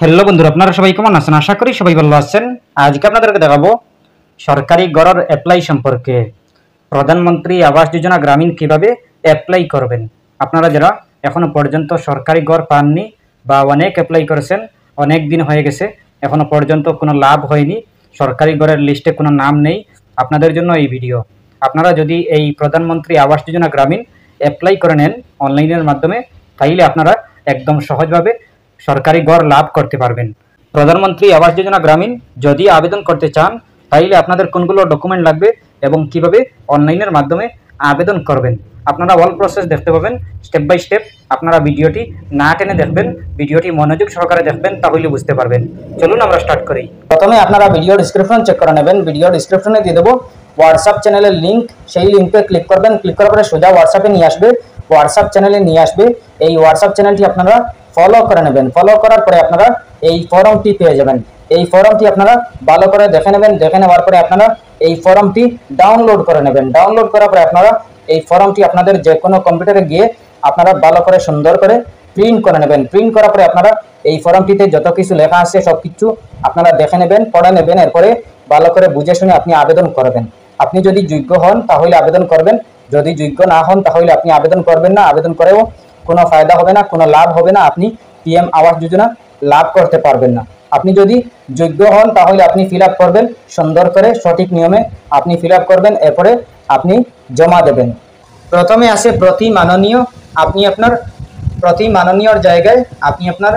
Hello বন্ধুরা, আপনারা সবাই কেমন আছেন? আশা করি সবাই ভালো আছেন। আজকে আপনাদেরকে দেখাবো সরকারি ঘরের অ্যাপ্লাই সম্পর্কে। প্রধানমন্ত্রী আবাস যোজনা গ্রামীণ কিভাবে অ্যাপ্লাই করবেন। আপনারা যারা এখনো পর্যন্ত সরকারি ঘর পাননি বা অনেক অ্যাপ্লাই করেছেন, অনেক দিন হয়ে গেছে, এখনো পর্যন্ত কোনো লাভ হয়নি, সরকারি ঘরের লিস্টে কোনো নাম নেই, আপনাদের জন্য এই ভিডিও। আপনারা যদি এই প্রধানমন্ত্রী আবাস যোজনা গ্রামীণ অ্যাপ্লাই করে নেন অনলাইনের মাধ্যমে, তাইলে আপনারা একদম সহজভাবে সরকারি ঘর লাভ করতে পারবেন। প্রধানমন্ত্রী আবাস যোজনা গ্রামীণ যদি আবেদন করতে চান, তাইলে আপনাদের কোনগুলো ডকুমেন্ট লাগবে এবং কিভাবে অনলাইনের মাধ্যমে আবেদন করবেন, আপনারা অল প্রসেস দেখতে পাবেন স্টেপ বাই স্টেপ। আপনারা ভিডিওটি না টেনে দেখবেন, ভিডিওটি মনোযোগ সহকারে দেখবেন, তাহলে বুঝতে পারবেন। চলুন আমরা স্টার্ট করি। প্রথমে আপনারা ভিডিও ডিসক্রিপশন চেক করে নেবেন। ভিডিও ডিসক্রিপশনে দিয়ে দেবো হোয়াটসঅ্যাপ চ্যানেলের লিঙ্ক, সেই লিঙ্কে ক্লিক করবেন। ক্লিক করার পরে সোজা হোয়াটসঅ্যাপে নিয়ে আসবে, হোয়াটসঅ্যাপ চ্যানেলে নিয়ে আসবে। এই হোয়াটসঅ্যাপ চ্যানেলটি আপনারা ফলো করে নেবেন। ফলো করার পরে আপনারা এই ফর্মটি পেয়ে যাবেন। এই ফর্মটি আপনারা ভালো করে দেখে নেবেন। দেখে নেওয়ার পরে আপনারা এই ফর্মটি ডাউনলোড করে নেবেন। ডাউনলোড করার পরে আপনারা এই ফর্মটি আপনাদের যে কোনো কম্পিউটারে গিয়ে আপনারা ভালো করে সুন্দর করে প্রিন্ট করে নেবেন। প্রিন্ট করার পরে আপনারা এই ফর্মটিতে যত কিছু লেখা আছে সব কিছু আপনারা দেখে নেবেন, পড়ে নেবেন। এরপরে ভালো করে বুঝে শুনে আপনি আবেদন করবেন। আপনি যদি যোগ্য হন তাহলে আবেদন করবেন, যদি যোগ্য না হন তাহলে আপনি আবেদন করবেন না। আবেদন করেও কোনো ফায়দা হবে না, কোনো লাভ হবে না, আপনি পিএম আবাস যোজনা লাভ করতে পারবেন না। আপনি যদি যোগ্য হন তাহলে আপনি ফিল আপ করবেন সুন্দর করে, সঠিক নিয়মে আপনি ফিল আপ করবেন। এরপরে আপনি জমা দেবেন। প্রথমে আসে প্রতি মাননীয়। আপনি আপনার প্রতি মাননীয়র জায়গায় আপনি আপনার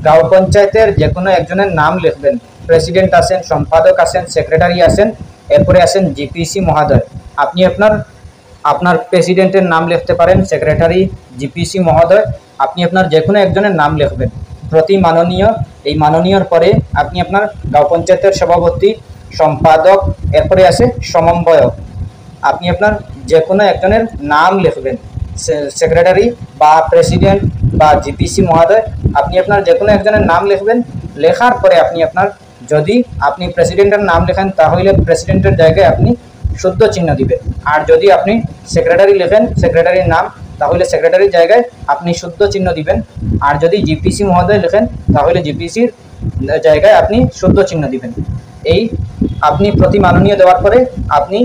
গাঁও পঞ্চায়েতের যে কোনো একজনের নাম লিখবেন। প্রেসিডেন্ট আছেন, সম্পাদক আছেন, সেক্রেটারি আছেন, এরপরে আছেন জিপিসি মহোদয়। আপনি আপনার প্রেসিডেন্টের নাম লিখতে পারেন, সেক্রেটারি, জিপিসি মহোদয়, আপনি আপনার যে কোনো একজনের নাম লিখবেন। প্রতি মাননীয়, এই মাননীয়র পরে আপনি আপনার গাঁও পঞ্চায়েতের সভাপতি, সম্পাদক, এরপরে আছে সমন্বয়ক। আপনি আপনার যে কোনো একজনের নাম লিখবেন, সেক্রেটারি বা প্রেসিডেন্ট বা জিপিসি মহোদয়, আপনি আপনার যে কোনো একজনের নাম লিখবেন। লেখার পরে যদি আপনি প্রেসিডেন্টের নাম লেখেন তাহলে প্রেসিডেন্টের জায়গায় আপনি শুদ্ধ চিহ্ন দিবেন। আর যদি আপনি সেক্রেটারি লেখেন, সেক্রেটারির নাম, তাহলে সেক্রেটারির জায়গায় আপনি শুদ্ধ চিহ্ন দিবেন। আর যদি জিপিসি মহোদয় লেখেন তাহলে জিপিসির জায়গায় আপনি শুদ্ধ চিহ্ন দিবেন। এই আপনি প্রতি মাননীয় দেওয়ার পরে আপনি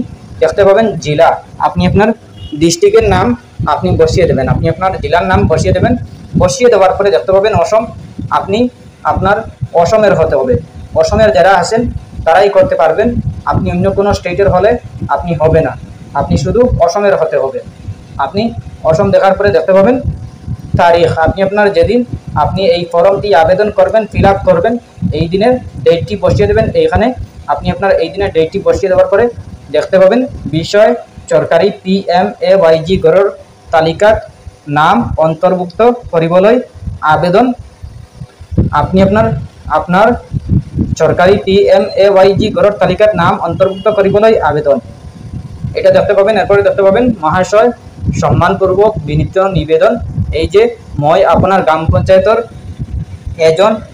দেখতে পাবেন জেলা। আপনি আপনার ডিস্ট্রিক্টের নাম আপনি বসিয়ে দেবেন, আপনি আপনার জেলার নাম বসিয়ে দেবেন। বসিয়ে দেওয়ার পরে দেখতে পাবেন অসম। আপনি আপনার অসমের হতে হবে। অসমের যারা আছেন তারাই করতে পারবেন। আপনি অন্য কোনো স্টেটের হলে আপনি হবে না, আপনি শুধু অসমের হতে হবে। আপনি অসম দেখার পরে দেখতে পাবেন তারিখ। আপনি আপনার যেদিন আপনি এই ফর্মটি আবেদন করবেন, ফিল আপ করবেন, এই দিনের ডেটটি বসিয়ে দেবেন। এইখানে আপনি আপনার এই দিনের ডেটটি বসিয়ে দেওয়ার পরে দেখতে পাবেন বিষয় সরকারি PMAYG ঘরের তালিকাত নাম অন্তর্ভুক্ত করিবলৈ আবেদন। আপনি আপনার সরকারি PMAYG ঘরের তালিকাত নাম অন্তর্ভুক্ত করিবলৈ আবেদন, এটা দেখতে পাবেন। এরপরে দেখতে পাবেন মহাশয় সম্মানপূর্বক বিনীত নিবেদন, এই যে মই আপনার গ্রাম পঞ্চায়েতের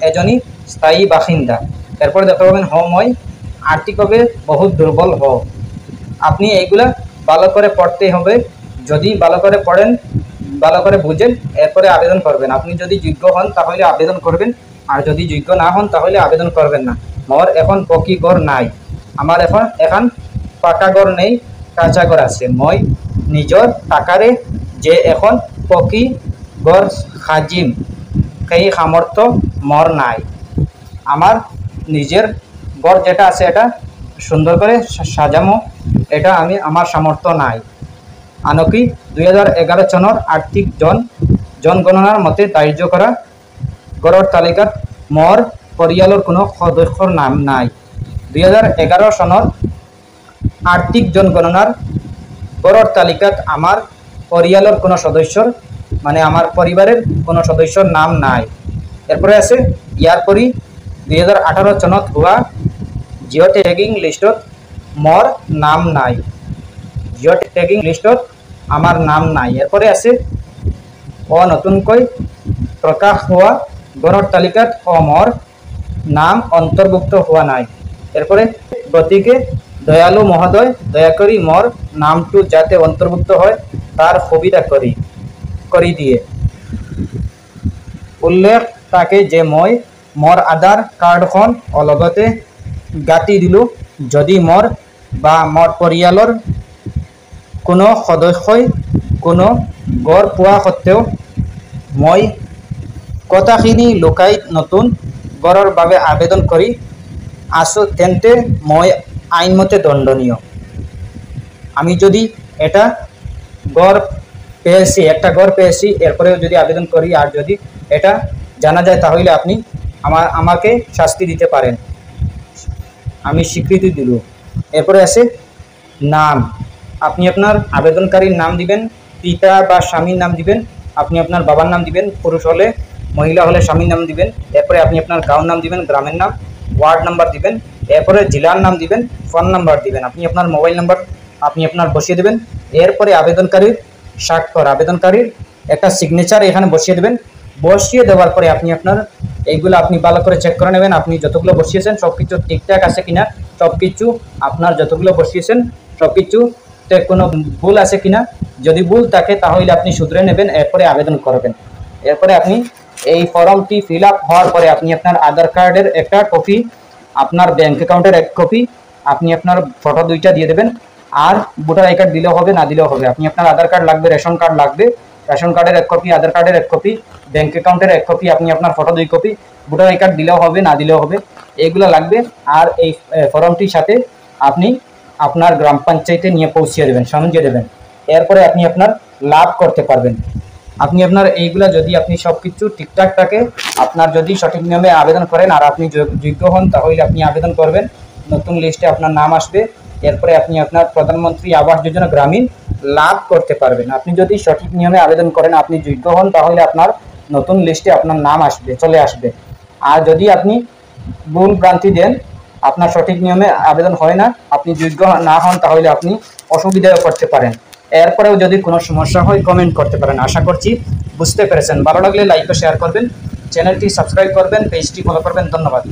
এজনী স্থায়ী বাসিন্দা। এরপরে দেখতে পাবেন মই আর্থিকভাবে বহুত দুর্বল হ। আপনি এইগুলা ভালো করে পড়তে হবে। যদি ভালো করে পড়েন, ভালো করে বুঝেন, এরপরে আবেদন করবেন। আপনি যদি যোগ্য হন তাহলে আবেদন করবেন, আর যদি যোগ্য না হন তাহলে আবেদন করবেন না। মোর এখন পকি ঘর নাই, আমার এখন পাকা ঘর নেই, কাঁচা ঘর আছে। মই নিজের টাকারে যে এখন পকি ঘর সাজিম, সেই সামর্থ্য মোর নাই। আমার নিজের ঘর যেটা আছে এটা সুন্দর করে সাজামো, এটা আমার সামর্থ্য নাই। আনকি 2011 সনের আর্থিক জনগণনার মতে ধার্য করা ঘরের তালিকাত মোর পরিয়ালের কোনো সদস্যর নাম নাই। 2011 সনের আর্থিক জনগণনার ঘরের তালিকাত আমার পরিয়ালের কোনো সদস্যর, মানে আমার পরিবারের কোনো সদস্যর নাম নাই। এরপরে আছে ইয়ারপরি 2018 সনত হোৱা জিঅ' ট্যাগিং লিষ্টত মোর নাম নাই। জিঅ' ট্যাগিং লিষ্টত আমার নাম নাই। এরপরে আছে নতুনকৈ প্রকাশ হওয়া ঘরের তালিকাত মোর নাম অন্তর্ভুক্ত হওয়া নাই। এরপরে গতিকে দয়ালু মহোদয় দয়া করে মোর নামটো যাতে অন্তর্ভুক্ত হয় তার সুবিধা করি দিয়ে উল্লেখ থাকে যে মই মোর আধার কার্ডখন অলগতে গাঁতি দিলোঁ। যদি মোর বা মোর পৰিয়ালৰ কোনো সদস্যই কোনো গড় পোৱা সত্ত্বেও মই কথাখিনি লুকাই নতুন গড়ৰ বাবে আবেদন কৰি আছোঁ, তেন্তে মই আইনমতে দণ্ডনীয়। আমি যদি এটা গড় পেয়েছি, এরপরেও যদি আবেদন করি আর যদি এটা জানা যায়, তাহলে আপনি আমাকে শাস্তি দিতে পারেন। আমি স্বীকৃতি দিল। এরপরে আছে নাম। আপনি আপনার আবেদনকারীর নাম দিবেন, পিতা বা স্বামীর নাম দিবেন, আপনি আপনার বাবার নাম দিবেন, পুরুষ হলে মহিলা হলে স্বামীর নাম দিবেন। এরপরে আপনি আপনার গাঁওর নাম দিবেন, গ্রামের নাম, ওয়ার্ড নাম্বার দিবেন। এরপরে জেলার নাম দিবেন, ফোন নাম্বার দিবেন, আপনি আপনার মোবাইল নাম্বার আপনি আপনার বসিয়ে দেবেন। এরপরে আবেদনকারীর স্বাক্ষর, আবেদনকারীর একটা সিগনেচার এখানে বসিয়ে দেবেন। বসিয়ে দেওয়ার পরে আপনি আপনার এইগুলো আপনি ভালো করে চেক করে নেবেন, আপনি যতগুলো বসিয়েছেন সব কিছু ঠিকঠাক আছে কিনা। সব কিছু আপনার যতগুলো বসিয়েছেন সব কিছুতে কোনো ভুল আছে কিনা। যদি ভুল থাকে তাহলে আপনি শুধরে নেবেন, এরপরে আবেদন করবেন। এরপরে আপনি এই ফর্মটি ফিল আপ হওয়ার পরে আপনি আপনার আধার কার্ডের একটা কপি, আপনার ব্যাংক অ্যাকাউন্টের এক কপি, আপনি আপনার ফটো দুইটা দিয়ে দেবেন। আর ভোটার আই কার্ড দিলেও হবে, না দিলেও হবে। আপনি আপনার আধার কার্ড লাগবে, রেশন কার্ড লাগবে, রেশন কার্ডের এক কপি, আধার কার্ডের এক কপি, ব্যাংক অ্যাকাউন্টের এক কপি, আপনি আপনার photo 2 copy, voter I card দিলেও হবে, না দিলেও হবে, এগুলো লাগবে। আর এই ফর্মটির সাথে আপনি আপনার গ্রাম পঞ্চায়েতে নিয়ে পৌঁছিয়ে দেবেন, সমঝিয়ে দেবেন। এরপরে আপনি আপনার লাভ করতে পারবেন। আপনি আপনার এইগুলা যদি আপনি সব কিছু ঠিকঠাক থাকে, আপনার যদি সঠিক নিয়মে আবেদন করেন আর আপনি যোগ্য হন, তাহলে আপনি আবেদন করবেন, নতুন লিস্টে আপনার নাম আসবে। এরপরে আপনি আপনার প্রধানমন্ত্রী আবাস যোজনা গ্রামীণ লাভ করতে পারবেন। আপনি যদি সঠিক নিয়মে আবেদন করেন, আপনি যোগ্য হন, তাহলে আপনার নতুন লিস্টে আপনার নাম আসবে, চলে আসবে। আর যদি আপনি ভুল ভ্রান্তি দেন, আপনার সঠিক নিয়মে আবেদন হয় না, আপনি যোগ্য না হন, তাহলে আপনি অসুবিধায় পড়তে পারেন। এরপরেও যদি কোনো সমস্যা হয় কমেন্ট করতে পারেন। আশা করছি বুঝতে পেরেছেন। ভালো লাগলে লাইক ও শেয়ার করবেন, চ্যানেলটি সাবস্ক্রাইব করবেন, পেজটি ফলো করবেন। ধন্যবাদ।